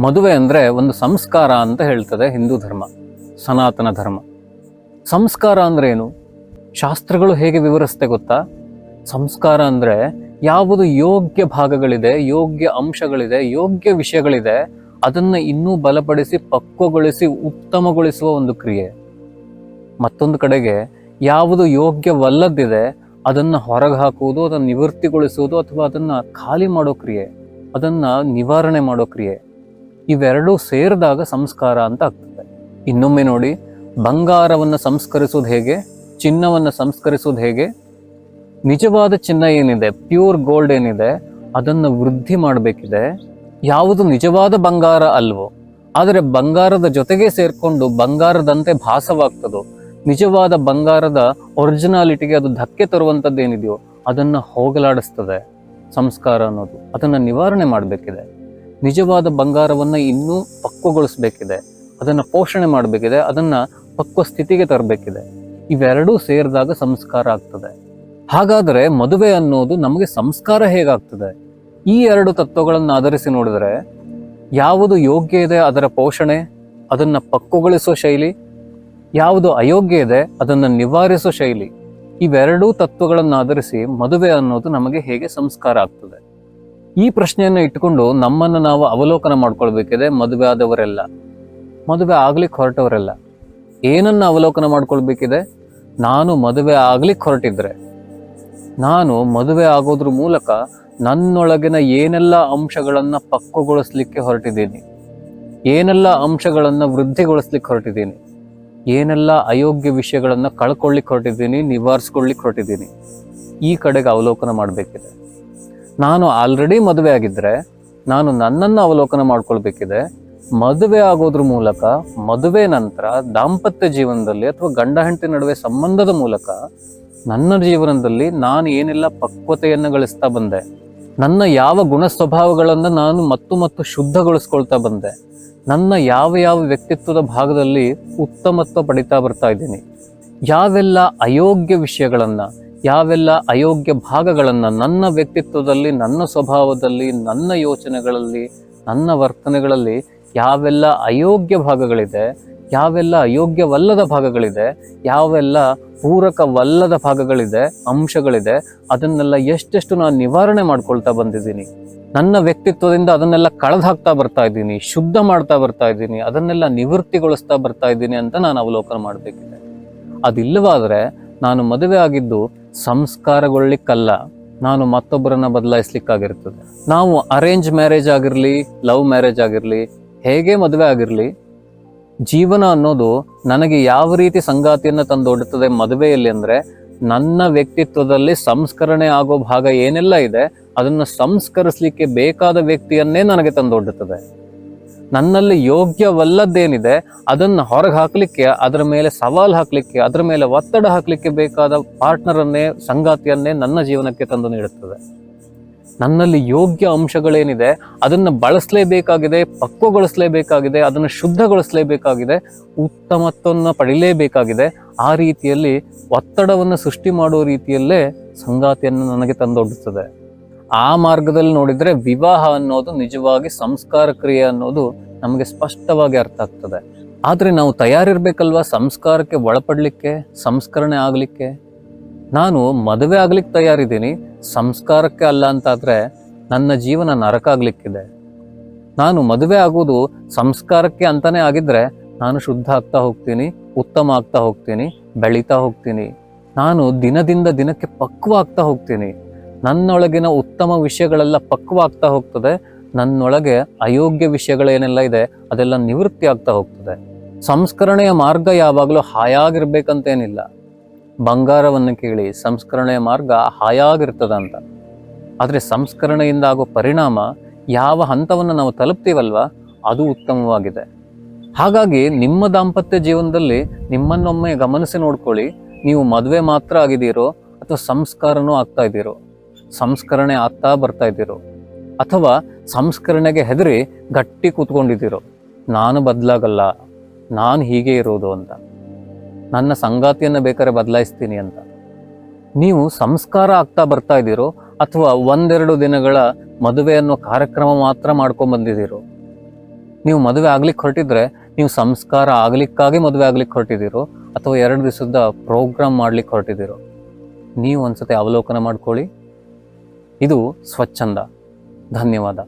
ಮದುವೆ ಅಂದರೆ ಒಂದು ಸಂಸ್ಕಾರ ಅಂತ ಹೇಳ್ತದೆ ಹಿಂದೂ ಧರ್ಮ, ಸನಾತನ ಧರ್ಮ. ಸಂಸ್ಕಾರ ಅಂದ್ರೆ ಏನು? ಶಾಸ್ತ್ರಗಳು ಹೇಗೆ ವಿವರಿಸುತ್ತೆ ಗೊತ್ತಾ? ಸಂಸ್ಕಾರ ಅಂದರೆ ಯಾವುದು ಯೋಗ್ಯ ಭಾಗಗಳಿದೆ, ಯೋಗ್ಯ ಅಂಶಗಳಿದೆ, ಯೋಗ್ಯ ವಿಷಯಗಳಿದೆ, ಅದನ್ನು ಇನ್ನೂ ಬಲಪಡಿಸಿ ಪಕ್ವಗೊಳಿಸಿ ಉತ್ತಮಗೊಳಿಸುವ ಒಂದು ಕ್ರಿಯೆ. ಮತ್ತೊಂದು ಕಡೆಗೆ ಯಾವುದು ಯೋಗ್ಯವಲ್ಲದಿದೆ ಅದನ್ನು ಹೊರಗೆ ಹಾಕುವುದು, ಅದನ್ನು ನಿವೃತ್ತಿಗೊಳಿಸುವುದು ಅಥವಾ ಅದನ್ನು ಖಾಲಿ ಮಾಡೋ ಕ್ರಿಯೆ, ಅದನ್ನು ನಿವಾರಣೆ ಮಾಡೋ ಕ್ರಿಯೆ. ಇವೆರಡೂ ಸೇರಿದಾಗ ಸಂಸ್ಕಾರ ಅಂತ ಆಗ್ತದೆ. ಇನ್ನೊಮ್ಮೆ ನೋಡಿ, ಬಂಗಾರವನ್ನು ಸಂಸ್ಕರಿಸೋದು ಹೇಗೆ, ಚಿನ್ನವನ್ನು ಸಂಸ್ಕರಿಸೋದು ಹೇಗೆ? ನಿಜವಾದ ಚಿನ್ನ ಏನಿದೆ, ಪ್ಯೂರ್ ಗೋಲ್ಡ್ ಏನಿದೆ, ಅದನ್ನು ವೃದ್ಧಿ ಮಾಡಬೇಕಿದೆ. ಯಾವುದು ನಿಜವಾದ ಬಂಗಾರ ಅಲ್ವೋ, ಆದರೆ ಬಂಗಾರದ ಜೊತೆಗೆ ಸೇರ್ಕೊಂಡು ಬಂಗಾರದಂತೆ ಭಾಸವಾಗ್ತದೋ, ನಿಜವಾದ ಬಂಗಾರದ ಒರಿಜಿನಾಲಿಟಿಗೆ ಅದು ಧಕ್ಕೆ ತರುವಂಥದ್ದೇನಿದೆಯೋ ಅದನ್ನು ಹೋಗಲಾಡಿಸ್ತದೆ ಸಂಸ್ಕಾರ ಅನ್ನೋದು. ಅದನ್ನು ನಿವಾರಣೆ ಮಾಡಬೇಕಿದೆ. ನಿಜವಾದ ಬಂಗಾರವನ್ನು ಇನ್ನೂ ಪಕ್ವಗೊಳಿಸ್ಬೇಕಿದೆ, ಅದನ್ನು ಪೋಷಣೆ ಮಾಡಬೇಕಿದೆ, ಅದನ್ನು ಪಕ್ವ ಸ್ಥಿತಿಗೆ ತರಬೇಕಿದೆ. ಇವೆರಡೂ ಸೇರಿದಾಗ ಸಂಸ್ಕಾರ ಆಗ್ತದೆ. ಹಾಗಾದರೆ ಮದುವೆ ಅನ್ನೋದು ನಮಗೆ ಸಂಸ್ಕಾರ ಹೇಗಾಗ್ತದೆ? ಈ ಎರಡು ತತ್ವಗಳನ್ನು ಆಧರಿಸಿ ನೋಡಿದರೆ, ಯಾವುದು ಯೋಗ್ಯ ಇದೆ ಅದರ ಪೋಷಣೆ, ಅದನ್ನು ಪಕ್ವಗೊಳಿಸೋ ಶೈಲಿ, ಯಾವುದು ಅಯೋಗ್ಯ ಇದೆ ಅದನ್ನು ನಿವಾರಿಸೋ ಶೈಲಿ, ಇವೆರಡೂ ತತ್ವಗಳನ್ನು ಆಧರಿಸಿ ಮದುವೆ ಅನ್ನೋದು ನಮಗೆ ಹೇಗೆ ಸಂಸ್ಕಾರ ಆಗ್ತದೆ? ಈ ಪ್ರಶ್ನೆಯನ್ನು ಇಟ್ಟುಕೊಂಡು ನಮ್ಮನ್ನು ನಾವು ಅವಲೋಕನ ಮಾಡ್ಕೊಳ್ಬೇಕಿದೆ. ಮದುವೆ ಆದವರೆಲ್ಲ, ಮದುವೆ ಆಗ್ಲಿಕ್ಕೆ ಹೊರಟವರೆಲ್ಲ ಏನನ್ನ ಅವಲೋಕನ ಮಾಡ್ಕೊಳ್ಬೇಕಿದೆ? ನಾನು ಮದುವೆ ಆಗ್ಲಿಕ್ಕೆ ಹೊರಟಿದ್ರೆ, ನಾನು ಮದುವೆ ಆಗೋದ್ರ ಮೂಲಕ ನನ್ನೊಳಗಿನ ಏನೆಲ್ಲ ಅಂಶಗಳನ್ನು ಪಕ್ವಗೊಳಿಸ್ಲಿಕ್ಕೆ ಹೊರಟಿದ್ದೀನಿ, ಏನೆಲ್ಲ ಅಂಶಗಳನ್ನು ವೃದ್ಧಿಗೊಳಿಸ್ಲಿಕ್ಕೆ ಹೊರಟಿದ್ದೀನಿ, ಏನೆಲ್ಲ ಅಯೋಗ್ಯ ವಿಷಯಗಳನ್ನು ಕಳ್ಕೊಳ್ಳಿಕ್ಕೆ ಹೊರಟಿದ್ದೀನಿ, ನಿವಾರಿಸ್ಕೊಳ್ಳಿಕ್ಕೆ ಹೊರಟಿದ್ದೀನಿ, ಈ ಕಡೆಗೆ ಅವಲೋಕನ ಮಾಡಬೇಕಿದೆ. ನಾನು ಆಲ್ರೆಡಿ ಮದುವೆ ಆಗಿದ್ದರೆ ನಾನು ನನ್ನನ್ನು ಅವಲೋಕನ ಮಾಡ್ಕೊಳ್ಬೇಕಿದೆ. ಮದುವೆ ಆಗೋದ್ರ ಮೂಲಕ, ಮದುವೆ ನಂತರ ದಾಂಪತ್ಯ ಜೀವನದಲ್ಲಿ ಅಥವಾ ಗಂಡ ಹೆಂಡತಿ ನಡುವೆ ಸಂಬಂಧದ ಮೂಲಕ ನನ್ನ ಜೀವನದಲ್ಲಿ ನಾನು ಏನೆಲ್ಲ ಪಕ್ವತೆಯನ್ನು ಗಳಿಸ್ತಾ ಬಂದೆ, ನನ್ನ ಯಾವ ಗುಣ ಸ್ವಭಾವಗಳನ್ನು ನಾನು ಮತ್ತು ಶುದ್ಧಗೊಳಿಸ್ಕೊಳ್ತಾ ಬಂದೆ, ನನ್ನ ಯಾವ ಯಾವ ವ್ಯಕ್ತಿತ್ವದ ಭಾಗದಲ್ಲಿ ಉತ್ತಮತ್ವ ಪಡಿತಾ ಬರ್ತಾ ಇದ್ದೀನಿ, ಯಾವೆಲ್ಲ ಅಯೋಗ್ಯ ವಿಷಯಗಳನ್ನು, ಯಾವೆಲ್ಲ ಅಯೋಗ್ಯ ಭಾಗಗಳನ್ನು ನನ್ನ ವ್ಯಕ್ತಿತ್ವದಲ್ಲಿ, ನನ್ನ ಸ್ವಭಾವದಲ್ಲಿ, ನನ್ನ ಯೋಚನೆಗಳಲ್ಲಿ, ನನ್ನ ವರ್ತನೆಗಳಲ್ಲಿ ಯಾವೆಲ್ಲ ಅಯೋಗ್ಯ ಭಾಗಗಳಿದೆ, ಯಾವೆಲ್ಲ ಅಯೋಗ್ಯವಲ್ಲದ ಭಾಗಗಳಿದೆ, ಯಾವೆಲ್ಲ ಪೂರಕವಲ್ಲದ ಭಾಗಗಳಿದೆ, ಅಂಶಗಳಿದೆ, ಅದನ್ನೆಲ್ಲ ಎಷ್ಟೆಷ್ಟು ನಾನು ನಿವಾರಣೆ ಮಾಡ್ಕೊಳ್ತಾ ಬಂದಿದ್ದೀನಿ. ನನ್ನ ವ್ಯಕ್ತಿತ್ವದಿಂದ ಅದನ್ನೆಲ್ಲ ಕಳೆದು ಹಾಕ್ತಾ ಬರ್ತಾ ಇದ್ದೀನಿ, ಶುದ್ಧ ಮಾಡ್ತಾ ಬರ್ತಾ ಇದ್ದೀನಿ, ಅದನ್ನೆಲ್ಲ ನಿವೃತ್ತಿಗೊಳಿಸ್ತಾ ಬರ್ತಾ ಇದ್ದೀನಿ ಅಂತ ನಾನು ಅವಲೋಕನ ಮಾಡಬೇಕಿದೆ. ಅದಿಲ್ಲವಾದರೆ ನಾನು ಮದುವೆ ಆಗಿದ್ದು ಸಂಸ್ಕಾರಗೊಳ್ಳಿಕ್ಕಲ್ಲ, ನಾನು ಮತ್ತೊಬ್ಬರನ್ನ ಬದಲಾಯಿಸ್ಲಿಕ್ಕಾಗಿರ್ತದೆ. ನಾವು ಅರೇಂಜ್ ಮ್ಯಾರೇಜ್ ಆಗಿರಲಿ, ಲವ್ ಮ್ಯಾರೇಜ್ ಆಗಿರಲಿ, ಹೇಗೆ ಮದುವೆ ಆಗಿರಲಿ, ಜೀವನ ಅನ್ನೋದು ನನಗೆ ಯಾವ ರೀತಿ ಸಂಗಾತಿಯನ್ನು ತಂದೊಡ್ಡುತ್ತದೆ ಮದುವೆಯಲ್ಲಿ ಅಂದರೆ, ನನ್ನ ವ್ಯಕ್ತಿತ್ವದಲ್ಲಿ ಸಂಸ್ಕರಣೆ ಆಗೋ ಭಾಗ ಏನೆಲ್ಲ ಇದೆ ಅದನ್ನು ಸಂಸ್ಕರಿಸಲಿಕ್ಕೆ ಬೇಕಾದ ವ್ಯಕ್ತಿಯನ್ನೇ ನನಗೆ ತಂದೊಡ್ಡುತ್ತದೆ. ನನ್ನಲ್ಲಿ ಯೋಗ್ಯವಲ್ಲದ್ದೇನಿದೆ ಅದನ್ನು ಹೊರಗೆ ಹಾಕಲಿಕ್ಕೆ, ಅದರ ಮೇಲೆ ಸವಾಲು ಹಾಕಲಿಕ್ಕೆ, ಅದರ ಮೇಲೆ ಒತ್ತಡ ಹಾಕಲಿಕ್ಕೆ ಬೇಕಾದ ಪಾರ್ಟ್ನರನ್ನೇ, ಸಂಗಾತಿಯನ್ನೇ ನನ್ನ ಜೀವನಕ್ಕೆ ತಂದು ನೀಡುತ್ತದೆ. ನನ್ನಲ್ಲಿ ಯೋಗ್ಯ ಅಂಶಗಳೇನಿದೆ ಅದನ್ನು ಬಳಸಲೇಬೇಕಾಗಿದೆ, ಪಕ್ವಗೊಳಿಸಲೇಬೇಕಾಗಿದೆ, ಅದನ್ನು ಶುದ್ಧಗೊಳಿಸಲೇಬೇಕಾಗಿದೆ, ಉತ್ತಮತ್ವವನ್ನು ಪಡಿಲೇಬೇಕಾಗಿದೆ. ಆ ರೀತಿಯಲ್ಲಿ ಒತ್ತಡವನ್ನು ಸೃಷ್ಟಿ ಮಾಡುವ ರೀತಿಯಲ್ಲೇ ಸಂಗಾತಿಯನ್ನು ನನಗೆ ತಂದೊಡ್ಡುತ್ತದೆ. ಆ ಮಾರ್ಗದಲ್ಲಿ ನೋಡಿದರೆ ವಿವಾಹ ಅನ್ನೋದು ನಿಜವಾಗಿ ಸಂಸ್ಕಾರ ಕ್ರಿಯೆ ಅನ್ನೋದು ನಮಗೆ ಸ್ಪಷ್ಟವಾಗಿ ಅರ್ಥ ಆಗ್ತದೆ. ಆದರೆ ನಾವು ತಯಾರಿರ್ಬೇಕಲ್ವಾ ಸಂಸ್ಕಾರಕ್ಕೆ ಒಳಪಡಲಿಕ್ಕೆ, ಸಂಸ್ಕರಣೆ ಆಗಲಿಕ್ಕೆ. ನಾನು ಮದುವೆ ಆಗ್ಲಿಕ್ಕೆ ತಯಾರಿದ್ದೀನಿ, ಸಂಸ್ಕಾರಕ್ಕೆ ಅಲ್ಲ ಅಂತಾದರೆ ನನ್ನ ಜೀವನ ನರಕ ಆಗ್ಲಿಕ್ಕಿದೆ. ನಾನು ಮದುವೆ ಆಗೋದು ಸಂಸ್ಕಾರಕ್ಕೆ ಅಂತಾನೆ ಆಗಿದ್ರೆ ನಾನು ಶುದ್ಧ ಆಗ್ತಾ ಹೋಗ್ತೀನಿ, ಉತ್ತಮ ಆಗ್ತಾ ಹೋಗ್ತೀನಿ, ಬೆಳೀತಾ ಹೋಗ್ತೀನಿ. ನಾನು ದಿನದಿಂದ ದಿನಕ್ಕೆ ಪಕ್ವ ಆಗ್ತಾ ಹೋಗ್ತೀನಿ. ನನ್ನೊಳಗಿನ ಉತ್ತಮ ವಿಷಯಗಳೆಲ್ಲ ಪಕ್ವ ಆಗ್ತಾ ಹೋಗ್ತದೆ, ನನ್ನೊಳಗೆ ಅಯೋಗ್ಯ ವಿಷಯಗಳೇನೆಲ್ಲ ಇದೆ ಅದೆಲ್ಲ ನಿವೃತ್ತಿ ಆಗ್ತಾ ಹೋಗ್ತದೆ. ಸಂಸ್ಕರಣೆಯ ಮಾರ್ಗ ಯಾವಾಗಲೂ ಹಾಯಾಗಿರ್ಬೇಕಂತೇನಿಲ್ಲ. ಬಂಗಾರವನ್ನು ಕೇಳಿ ಸಂಸ್ಕರಣೆಯ ಮಾರ್ಗ ಹಾಯಾಗಿರ್ತದ ಅಂತ. ಆದರೆ ಸಂಸ್ಕರಣೆಯಿಂದ ಆಗೋ ಪರಿಣಾಮ, ಯಾವ ಹಂತವನ್ನು ನಾವು ತಲುಪ್ತೀವಲ್ವ ಅದು ಉತ್ತಮವಾಗಿದೆ. ಹಾಗಾಗಿ ನಿಮ್ಮ ದಾಂಪತ್ಯ ಜೀವನದಲ್ಲಿ ನಿಮ್ಮನ್ನೊಮ್ಮೆ ಗಮನಿಸಿ ನೋಡ್ಕೊಳ್ಳಿ. ನೀವು ಮದುವೆ ಮಾತ್ರ ಆಗಿದ್ದೀರೋ ಅಥವಾ ಸಂಸ್ಕಾರನೂ ಆಗ್ತಾ ಇದ್ದೀರೋ, ಸಂಸ್ಕರಣೆ ಆಗ್ತಾ ಬರ್ತಾ ಇದ್ದೀರೋ, ಅಥವಾ ಸಂಸ್ಕರಣೆಗೆ ಹೆದರಿ ಗಟ್ಟಿ ಕೂತ್ಕೊಂಡಿದ್ದೀರೋ, ನಾನು ಬದಲಾಗಲ್ಲ, ನಾನು ಹೀಗೆ ಇರೋದು ಅಂತ, ನನ್ನ ಸಂಗಾತಿಯನ್ನು ಬೇಕಾದ್ರೆ ಬದಲಾಯಿಸ್ತೀನಿ ಅಂತ. ನೀವು ಸಂಸ್ಕಾರ ಆಗ್ತಾ ಬರ್ತಾ ಇದ್ದೀರೋ ಅಥವಾ ಒಂದೆರಡು ದಿನಗಳ ಮದುವೆ ಅನ್ನೋ ಕಾರ್ಯಕ್ರಮ ಮಾತ್ರ ಮಾಡ್ಕೊಂಡ್ ಬಂದಿದ್ದೀರೋ, ನೀವು ಮದುವೆ ಆಗ್ಲಿಕ್ಕೆ ಹೊರಟಿದ್ರೆ ನೀವು ಸಂಸ್ಕಾರ ಆಗ್ಲಿಕ್ಕಾಗಿ ಮದುವೆ ಆಗ್ಲಿಕ್ಕೆ ಹೊರಟಿದ್ದೀರೋ ಅಥವಾ 2 ದಿವಸದ ಪ್ರೋಗ್ರಾಮ್ ಮಾಡ್ಲಿಕ್ಕೆ ಹೊರಟಿದ್ದೀರೋ, ನೀವು ಒಂದ್ಸತಿ ಅವಲೋಕನ ಮಾಡ್ಕೊಳ್ಳಿ. ಇದು ಸ್ವಚ್ಛಂದ. ಧನ್ಯವಾದ.